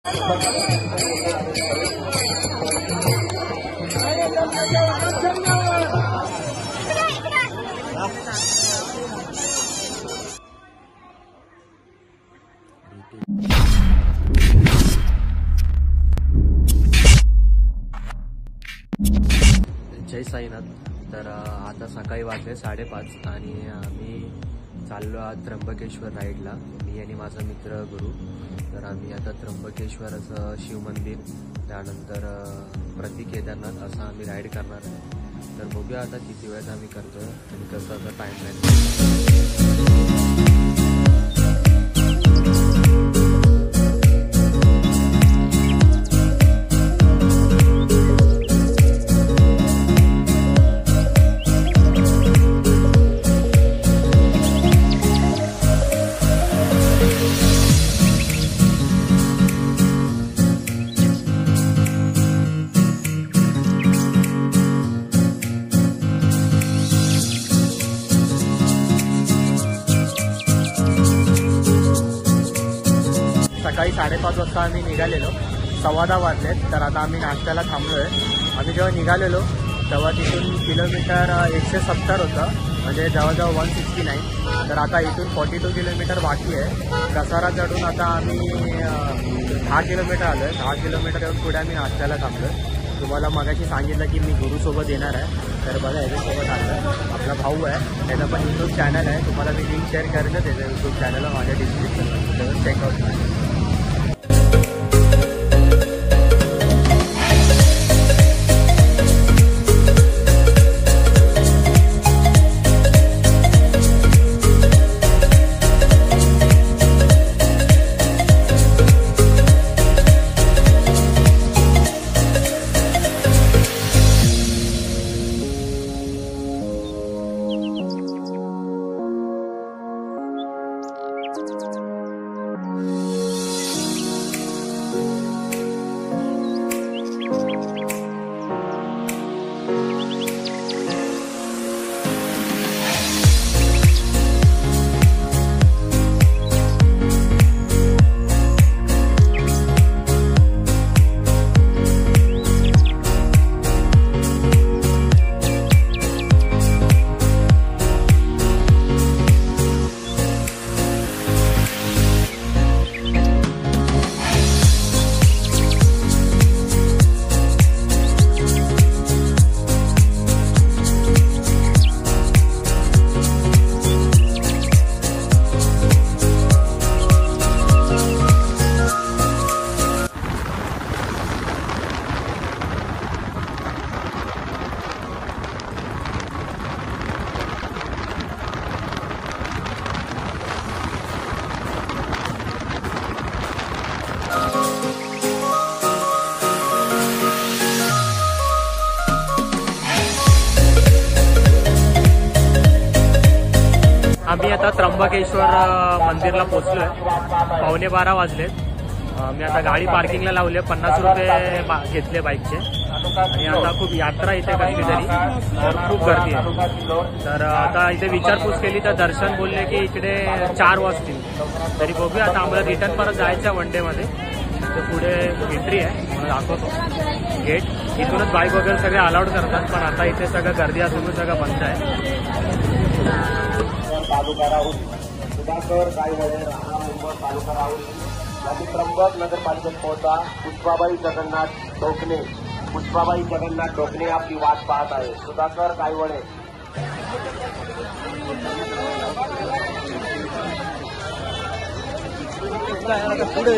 जय साईनाथ. तर आता सकाळी वाजले 5:30 आणि आम्ही चाललो आज त्र्यंबकेश्वर राईडला, मी आणि माझा मित्र गुरु. तर आम्ही आता त्र्यंबकेश्वरचं शिवमंदिर, त्यानंतर प्रति केदारनाथ असं आम्ही राईड करणार आहे. तर बघूया आता किती वेळेस आम्ही करतोय आणि कसं असं टाईमलाईन. सकाळी 5:30 वाजता आम्ही निघालेलो, 10:15 वाजलेत. तर आता आम्ही नाश्त्याला थांबलोय. आम्ही जेव्हा निघालेलो तेव्हा तिथून किलोमीटर 170 होतं, म्हणजे जवळजवळ 169. तर आता इथून 42 किलोमीटर बाकी आहे. कसारा चढून आता आम्ही 10 किलोमीटर आलो आहे. 10 किलोमीटर येऊन पुढे आम्ही नाश्त्याला थांबलोय. तुम्हाला मगाशी सांगितलं की मी गुरुसोबत येणार आहे. तर बघा याच्यासोबत आलं आपला भाऊ आहे, त्याचा पण यूट्यूब चॅनल आहे. तुम्हाला मी लिंक शेअर करेन त्याच्या यूट्यूब चॅनलला माझ्या डिस्क्रिप्शनमध्ये, चेकआउट करा. आम्ही आता त्र्यंबकेश्वर मंदिरला पोहोचलोय. 11:15 वाजलेत. मी आता गाडी पार्किंगला लावली. 50 रुपये घेतले बाईकचे. आणि आता खूप यात्रा इथे कसली तरी, तर खूप गर्दी आहे. तर आता इथे विचारपूस केली तर दर्शन बोलले की इकडे 4 वाजतील. तरी बघूया आता, आम्हाला रिटर्न परत जायचं वन डे मध्ये. तर पुढे एंट्री आहे, मला दाखवतो गेट. इथूनच बाईक वगैरे सगळे अलाउड करतात, पण आता इथे सगळं गर्दी असून सगळं बंद आहे. तालुका राहुल सुधाकर गायवळे राहणार मुंबई तालुका राहुल याची त्र्यंबक नगरपालिकेत पोहोचा. पुष्पाबाई जगन्नाथ ढोकणे आपली वाट पाहत आहे. सुधाकर गायवळे पुढे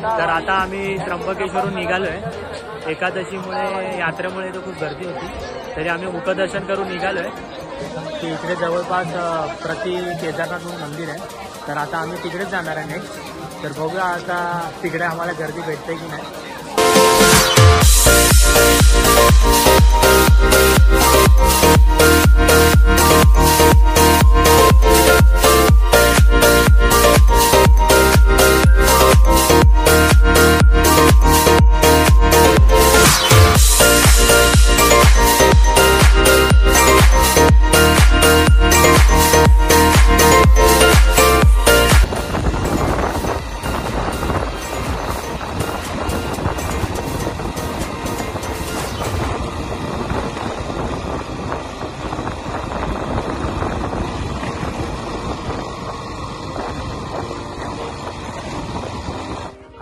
तर आता आम्ही त्र्यंबकेश्वरून निघालो आहे. एकादशीमुळे यात्रेमुळे तो खूप गर्दी होती, तरी आम्ही मुखदर्शन करून निघालो आहे. की इकडे जवळपास प्रति केदारनाथ म्हणून मंदिर आहे, तर आता आम्ही तिकडेच जाणार आहे नेक्स्ट. तर बघूया आता तिकडे आम्हाला गर्दी भेटते की नाही.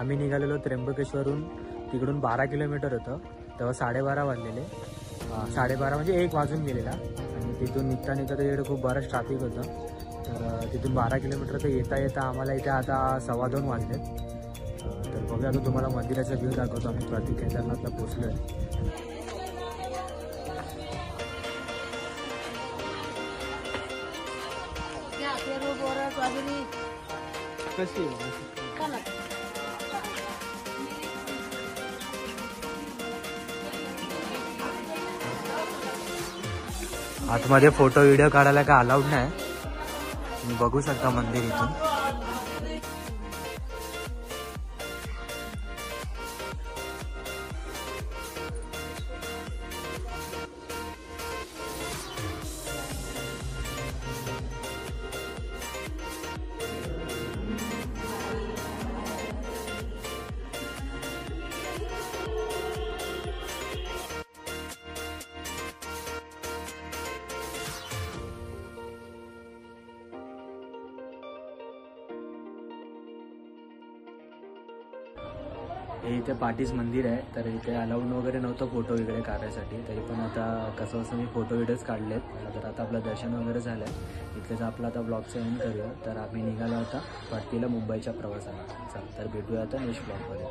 आम्ही निघालेलो त्र्यंबकेश्वरून, तिकडून 12 किलोमीटर होतं. तेव्हा 12:30 वाजलेले. 12:30 म्हणजे 1 वाजून गेलेला. आणि तिथून निघता तिकडे खूप बरंच ट्रॅफिक होतं. तर तिथून 12 किलोमीटर तर येता येता आम्हाला इथे आता 2:15 वाजलेत. तर बघूया आता तुम्हाला मंदिराचा व्ह्यू दाखवतो. आम्ही प्रति केदारनाथला पोचलो आहे. कशी आतमध्ये फोटो व्हिडिओ काढायला काय अलाउड नाही. तुम्ही बघू शकता मंदिर इथून. हे इथे पाठीच मंदिर आहे. तर इथे अलाउड वगैरे नव्हतं फोटो वगैरे काढायसाठी, तरी पण आता कसं मी फोटो व्हिडिओज काढलेत. तर आता आपलं दर्शन वगैरे झालं आहे. इथलेच आपला आता ब्लॉगचं एंड करूया. तर आम्ही निघालो होता परतीला मुंबईच्या प्रवासाला. चल तर भेटूया आता नेक्स्ट ब्लॉगमध्ये.